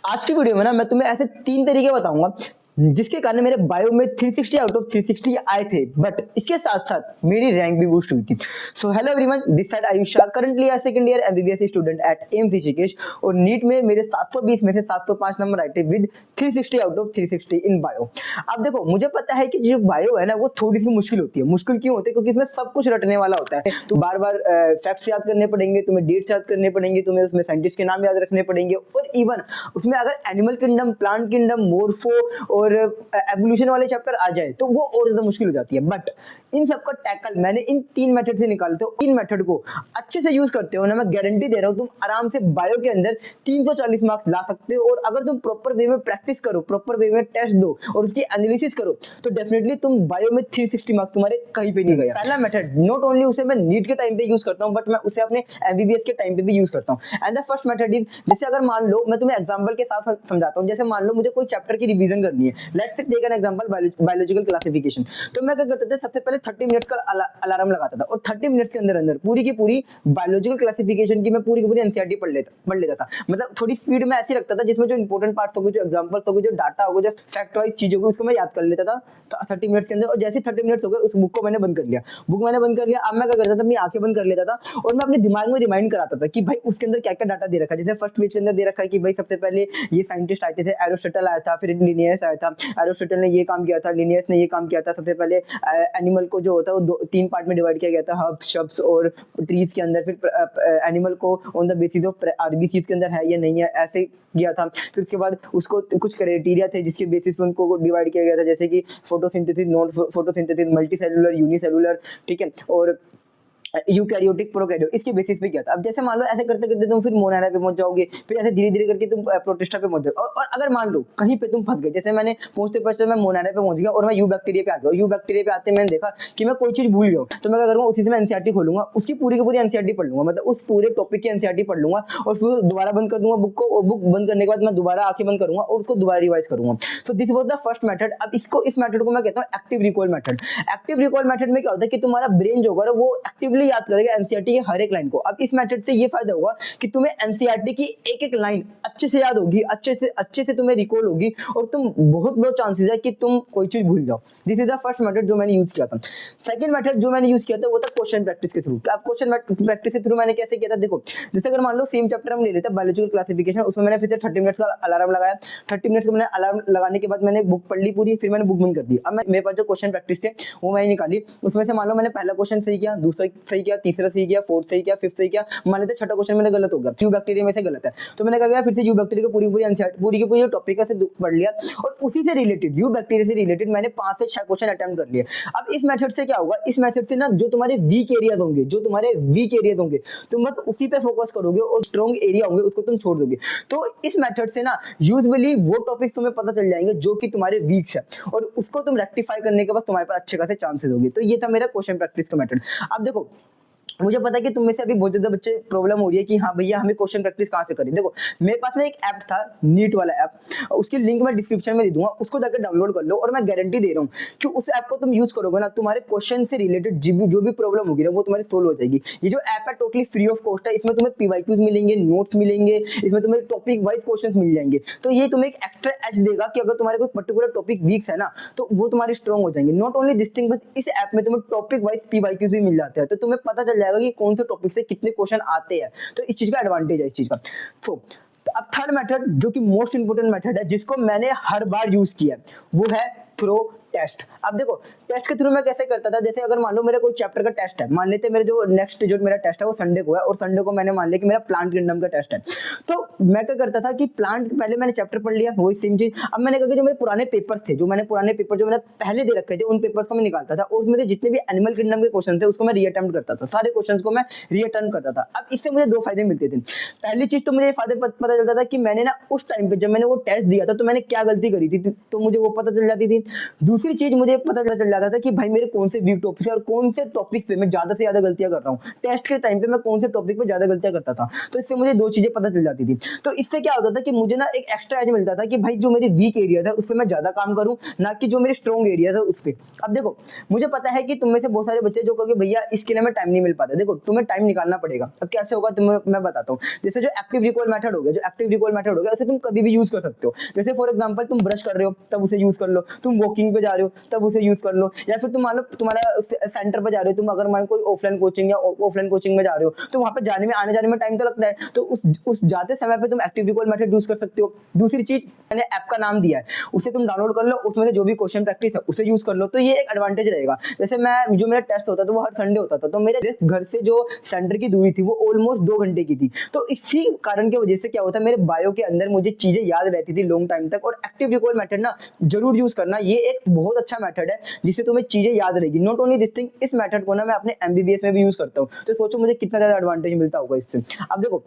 आज की वीडियो में ना मैं तुम्हें ऐसे 3 तरीके बताऊंगा जिसके कारण मेरे बायो में 360 आउट ऑफ 360 आए थे, बट इसके साथ साथ मेरी रैंक भी बूस्ट हुई थी। So hello everyone, this side Ayusha, currently A second year MBBS student at AIIMS Rishikesh. और नीट में मेरे 720 में से 705 नंबर आए थे with 360 out of 360 in bio. अब देखो, मुझे पता है कि जो बायो है ना वो थोड़ी सी मुश्किल होती है। मुश्किल क्यों होती है? क्योंकि इसमें सब कुछ रटने वाला होता है। तो बार बार फैक्ट्स याद करने पड़ेंगे, तुम्हें डेट्स याद करने पड़ेंगे, तुम्हें उसमें साइंटिस्ट के नाम याद रखने पड़ेंगे, और इवन उसमें अगर एनिमल किंगडम, प्लांट किंगडम, मोर्फो और एवोल्यूशन वाले चैप्टर आ जाए तो वो और ज्यादा मुश्किल हो जाती है। बट इन सबका टैकल मैंने इन 3 मेथड से निकालते हो। इन मेथड को अच्छे से यूज करते हो ना, मैं गारंटी दे रहा हूँ तुम आराम से बायो के अंदर 340 मार्क्स ला सकते हो। और अगर तुम प्रॉपर वे में प्रैक्टिस करो, प्रॉपर वे में टेस्ट दो और उसकी एनालिसिस करो तो डेफिनेटली तुम बायो में 360 मार्क्स तुम्हारे कहीं पे नहीं गया। पहला मेथड नॉट ओनली उसे मैं नीट के टाइम पे यूज करता हूँ, बट मैं उसे अपने एमबीबीएस के टाइम पे भी यूज करता हूँ। And the first method is, जैसे अगर मान लो, मैं तुम्हें एग्जांपल के साथ समझाता हूँ। जैसे मान लो मुझे कोई चैप्टर की रिवीजन करनी है, let's say take an example biological classification. तो मैं क्या करता था, सबसे पहले 30 मिनट्स का अलार्म लगाता था और 30 मिनट्स के अंदर अंदर पूरी की पूरी बायोलॉजिकल क्लासिफिकेशन की मैं पूरी की पूरी एनसीईआरटी पढ़ लेता था। मतलब थोड़ी स्पीड में ऐसी रखता था जिसमें जो इंपॉर्टेंट पार्ट्स होंगे, जो एग्जांपल्स होंगे, जो डाटा होगा, जो फैक्ट वाइज चीजों को, उसको मैं याद कर लेता था 30 मिनट्स के अंदर। और जैसे 30 मिनट्स हो गए, उस बुक को मैंने बंद कर लिया। बुक मैंने बंद कर लिया। अब मैं क्या करता था, अपनी आंखें बंद कर लेता था और मैं अपने दिमाग में रिमाइंड कराता था कि भाई उसके अंदर क्या क्या डाटा दे रखा है। जैसे फर्स्ट पेज के अंदर दे रखा है कि भाई सबसे पहले ये साइंटिस्ट आए थे, एरिस्टोटल आया था, फिर लिनियस आया था। एरिस्टोटल ने ये काम किया था, लिनियस ने ये काम किया था। सबसे पहले एनिमल को जो होता है वो 3 पार्ट में डिवाइड किया गया था, हर्ब्स, श्रब्स और ट्रीज के अंदर। फिर एनिमल को on the basis of RBCs के अंदर है या नहीं है, ऐसे किया था। फिर उसके बाद उसको कुछ क्राइटेरिया थे जिसके बेसिस पे उनको डिवाइड किया गया था, जैसे कि photosynthesis, non photosynthesis, multicellular, unicellular, ठीक है, और यूकैरियोटिक, प्रोकैरियोट, इसके बेसिस पे किया था। अब जैसे मान लो ऐसे करते करते तुम फिर मोनारा पे पहुंच जाओगे, फिर ऐसे धीरे धीरे करके तुम प्रोटिस्टा पे पहुंच जाओगे। और अगर मान लो कहीं पे तुम फंस गए, जैसे मैंने पहुंचते पहुंचते मैं मोनारा पे पहुंच गया और मैं यू बैक्टीरिया पे आ गया। यू बैक्टीरिया पे आते मैंने देखा कि मैं कोई चीज भूल गया हूं, तो मैं क्या करूंगा, उसी से मैं एनसीईआरटी खोलूंगा, उसकी पूरी की पूरी एनसीईआरटी पढ़ लूंगा। मतलब उस पूरे टॉपिक की एनसीईआरटी पढ़ लूंगा और फिर दोबारा बंद कर दूंगा बुक को, और बुक बंद करने के बाद मैं दोबारा आंखें बंद करूंगा और उसको दोबारा रिवाइज करूंगा। So this was the first method. अब इस मेथड को मैं कहता हूं active recall method. Active recall method में क्या होता है कि तुम्हारा ब्रेन जो होगा वो एक्टिवली याद करेगा एनसीईआरटी के हर एक लाइन को। अब इस मेथड से ये फायदा होगा कि तुम्हें एनसीईआरटी की एक एक लाइन अच्छे से याद होगी, अच्छे से तुम्हें रिकॉल होगी, और तुम बहुत लो चांसेस है कि तुम कोई चीज भूल जाओ। This is the first method जो मैंने यूज किया था। सेकंड मेथड जो मैंने यूज किया था वो था क्वेश्चन प्रैक्टिस के थ्रू। अब क्वेश्चन प्रैक्टिस के थ्रू मैंने कैसे किया था, देखो, जैसे अगर मान लो सेम चैप्टर हम ले लेते हैं बायोलॉजिकल क्लासिफिकेशन, उसमें मैंने फिर से 30 मिनट्स का अलार्म लगाया। 30 मिनट्स का मैंने अलार्म लगाने के बाद मैंने बुक पढ़ ली पूरी, फिर मैंने बुक बंद कर दी। अब मेरे पास जो क्वेश्चन प्रैक्टिस थे वो मैंने निकाली। उसमें से मान लो मैंने पहला क्वेश्चन सही किया, दूसरा सही किया, तीसरा सही किया, फोर्थ सही किया, फिफ्थ सही किया, मान लेते छठा क्वेश्चन मैंने गलत हो गया, यू बैक्टीरिया में से गलत है, तो मैंने क्या किया, फिर से यू बैक्टीरिया को पूरी पूरी एनसीईआरटी, पूरी की पूरी टॉपिक से पढ़ लिया और उसी से रिलेटेड, यू बैक्टीरिया से रिलेटेड मैंने 5 से 6 क्वेश्चन अटेम्प्ट कर लिए। अब इस मेथड से क्या होगा, इस मेथड से ना जो तुम्हारे वीक एरियाज होंगे, तुम बस उसी पे फोकस करोगे और स्ट्रॉन्ग एरिया होंगे उसको तुम छोड़ दोगे। तो इस मेथड से ना यूजुअली वो टॉपिक तुम्हें पता चल जाएंगे जो कि तुम्हारे वीक्स है, और उसको तुम रेक्टिफाई करने के बाद तुम्हारे पास अच्छे खासे चांसेस होंगे। तो ये था मेरा क्वेश्चन प्रैक्टिस का मेथड। अब देखो, मुझे पता है कि तुम में से अभी बहुत ज्यादा बच्चे प्रॉब्लम हो रही है कि हाँ भैया हमें क्वेश्चन प्रैक्टिस कहाँ से करें। देखो, मेरे पास ना एक ऐप था, नीट वाला ऐप, उसकी लिंक मैं डिस्क्रिप्शन में दे दूंगा, उसको जाकर डाउनलोड कर लो। और मैं गारंटी दे रहा हूँ कि उस ऐप को तुम यूज करोगे ना, तुम्हारे क्वेश्चन से रिलेटेड जो भी प्रॉब्लम होगी ना वो तुम्हारी सोल्व हो जाएगी। ये जो ऐप है टोटली फ्री ऑफ कॉस्ट है, इसमें तुम्हें पीवाईक्यूज मिलेंगे, नोट्स मिलेंगे, इसमें तुम्हें टॉपिक वाइज क्वेश्चन मिल जाएंगे। तो ये तुम्हें एक एक्स्ट्रा एज देगा कि अगर तुम्हारे कोई पर्टिकुलर टॉपिक वीक्स है ना तो वो तुम्हारे स्ट्रॉन्ग हो जाएंगे। नॉट ओनली दिस थिंग, बस इस ऐप में तुम्हें टॉपिक वाइज पीवाईक्यूज भी मिल जाते हैं, तो तुम्हें पता चल जाएगा कि कौन से टॉपिक से कितने क्वेश्चन आते हैं। तो इस चीज का एडवांटेज है इस चीज का। तो अब थर्ड मेथड जो कि मोस्ट इंपोर्टेंट मेथड है, जिसको मैंने हर बार यूज किया, वो है थ्रो टेस्ट। अब देखो, टेस्ट के थ्रू मैं कैसे करता था, जैसे अगर मान लो मेरे कोई चैप्टर का टेस्ट है, मान लेते मेरे जो नेक्स्ट जो मेरा टेस्ट है वो संडे को है, और संडे को मैंने मान लिया कि मेरा प्लांट किंगडम का टेस्ट है, तो मैं क्या करता था कि प्लांट पहले मैंने चैप्टर पढ़ लिया, वही सेम चीज। अब मैंने कहा कि जो मेरे पुराने पेपर्स थे, जो मैंने पहले दे रखे थे, उन पेपर्स को मैं निकालता था और उसमें से जितने भी एनिमल किंगडम के क्वेश्चन थे उसको मैं रीअटेम्प्ट करता था, सारे क्वेश्चंस को मैं रीअटेम्प्ट करता था। अब इससे मुझे 2 फायदे मिलते थे। पहली चीज तो मुझे फायदे पता चलता था कि मैंने ना उस टाइम पे जब मैंने वो टेस्ट दिया था तो मैंने क्या गलती करी थी, तो मुझे वो पता चल जाती थी। दूसरी चीज मुझे पता चल जाता आता था कि भाई मेरे कौन से वीक टॉपिक है और कौन से टॉपिक पे मैं ज्यादा से ज्यादा गलतियां कर रहा हूँ, टेस्ट के टाइम पे मैं कौन से टॉपिक पे ज्यादा गलतियां करता था। तो इससे मुझे दो चीजें पता चल जाती थी। तो इससे क्या होता था कि मुझे ना एक एक्स्ट्रा एज मिलता था कि भाई जो मेरी वीक एरिया था उस पर मैं ज्यादा काम करूं, ना कि जो मेरे स्ट्रॉन्ग एरिया था उस पर। अब देखो मुझे पता है कि तुम में से बहुत सारे बच्चे जो कहोगे भैया इसके लिए मैं टाइम नहीं मिल पाता, देखो तुम्हें टाइम निकालना पड़ेगा। अब कैसे होगा तुम्हें मैं बताता हूँ। जैसे जो एक्टिव रिकॉल मेथड हो गया, जो एक्टिव रिकॉल मेथड हो गया उसे तुम कभी भी यूज कर सकते हो। जैसे फॉर एग्जांपल तुम ब्रश कर रहे हो तब उसे यूज कर लो, तुम वॉकिंग पे जा रहे हो तब उसे यूज कर लो, या फिर तुम मान लो तुम्हारा सेंटर पे जा रहे हो, तुम अगर मान कोई ऑफलाइन कोचिंग या ऑफलाइन कोचिंग में जा रहे हो तो वहां पे जाने में आने जाने में टाइम तो लगता है, तो उस जाते समय पे तुम एक्टिव रिकॉल मेथड यूज कर सकते हो। दूसरी चीज मैंने ऐप का नाम दिया है, उसे तुम डाउनलोड कर लो, उसमें से जो भी क्वेश्चन प्रैक्टिस है उसे यूज कर लो, तो ये एक एडवांटेज रहेगा। जैसे मैं जो मेरा टेस्ट होता था वो हर संडे होता था, तो मेरे घर से जो सेंटर की दूरी थी वो ऑलमोस्ट 2 घंटे की थी। तो इसी कारण की वजह से क्या होता है मेरे बायो के अंदर मुझे चीजें याद रहती थी लॉन्ग टाइम तक। और एक्टिव रिकॉल मेथड ना जरूर यूज करना, ये एक बहुत अच्छा मेथड है जिससे तुम्हें चीजें याद रहेगी। नॉट ओनली दिस थिंग, इस मेथड को ना मैं अपने एमबीबीएस में भी यूज करता हूँ, तो सोचो मुझे कितना ज्यादा एडवांटेज मिलता होगा इससे। अब देखो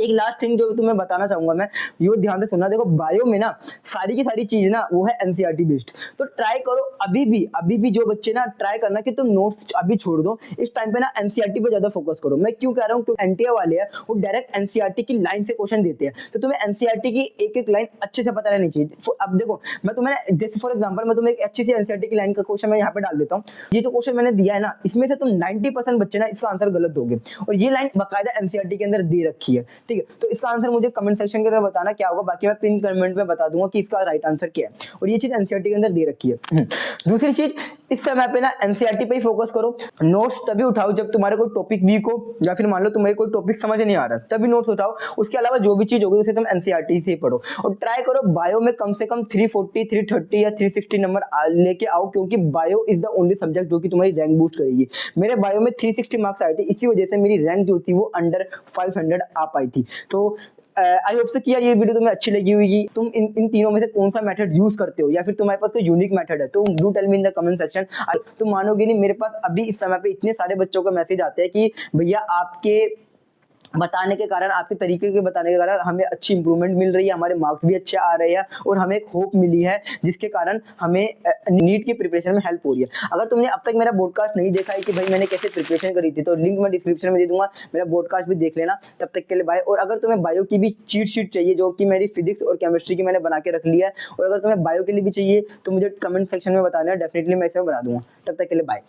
एक लास्ट थिंग जो तुम्हें बताना चाहूंगा मैं, ये ध्यान से सुनना। देखो बायो में ना सारी की सारी चीज ना वो है एनसीईआरटी बेस्ड, तो ट्राई करो अभी भी जो बच्चे ना ट्राई करना कि तुम नोट्स अभी छोड़ दो, इस टाइम पे ना एनसीईआरटी पे ज्यादा फोकस करो। मैं क्यों कह रहा हूँ, क्योंकि एनटीए वाले हैं वो डायरेक्ट एनसीईआरटी की लाइन से क्वेश्चन देते हैं, तो तुम्हें एनसीईआरटी की एक एक लाइन अच्छे से पता रहनी चाहिए। अब देखो मैं तुम्हें जैसे फॉर एग्जाम्पल मैं तुम्हें एक अच्छी सी एनसीईआरटी की लाइन का क्वेश्चन मैं यहाँ पे डाल देता हूँ। ये जो क्वेश्चन मैंने दिया है ना इसमें से तुम 90% बच्चे ना इसका आंसर गलत दोगे, और ये लाइन बाकायदा एनसीईआरटी के अंदर दे रखी है, ठीक है। तो इसका आंसर मुझे कमेंट सेक्शन के अंदर बताना क्या होगा, बाकी मैं पिन कमेंट में बता दूंगा कि इसका राइट आंसर क्या है, और ये चीज एनसीईआरटी के अंदर दे रखी है। दूसरी चीज इस समय पे ना एनसीईआरटी पे ही फोकस करो। नोट्स तभी उठाओ जब तुम्हारे कोई टॉपिक वीक हो, या फिर मान लो तुम्हें कोई टॉपिक समझ नहीं आ रहा तभी नोट्स उठाओ। उसके अलावा जो भी चीज होगी उसे तुम एनसीईआरटी से ही पढ़ो, और ट्राई करो बायो में कम से कम 340 330 या 360 नंबर लेके आओ, क्योंकि bio is the only subject जो कि तुम्हारी रैंक बूस्ट करेगी। मेरे बायो में 360 मार्क्स आए थे, इसी वजह से मेरी रैंक जो थी वो अंडर 500 आ पाई थी। तो आई होप से कि यार ये वीडियो तुम्हें अच्छी लगी होगी। तुम इन तीनों में से कौन सा मेथड यूज करते हो, या फिर तुम्हारे पास कोई यूनिक मेथड है, तो do tell me in the comment section. तुम मानोगे नहीं, मेरे पास अभी इस समय पे इतने सारे बच्चों का मैसेज आते हैं कि भैया आपके बताने के कारण, आपके तरीके के बताने के कारण हमें अच्छी इंप्रूवमेंट मिल रही है, हमारे मार्क्स भी अच्छे आ रहे हैं, और हमें एक होप मिली है जिसके कारण हमें नीट की प्रिपरेशन में हेल्प हो रही है। अगर तुमने अब तक मेरा पॉडकास्ट नहीं देखा है कि भाई मैंने कैसे प्रिपरेशन करी थी, तो लिंक मैं डिस्क्रिप्शन में दे दूंगा, मेरा पॉडकास्ट भी देख लेना। तब तक के लिए बाय। और अगर तुम्हें बायो की भी चीट शीट चाहिए जो कि मेरी फिजिक्स और केमिस्ट्री की मैंने बना के रख लिया है, और अगर तुम्हें बायो के लिए भी चाहिए तो मुझे कमेंट सेक्शन में बताना है, डेफिनेटली मैं इसमें बना दूंगा। तब तक के लिए बाय।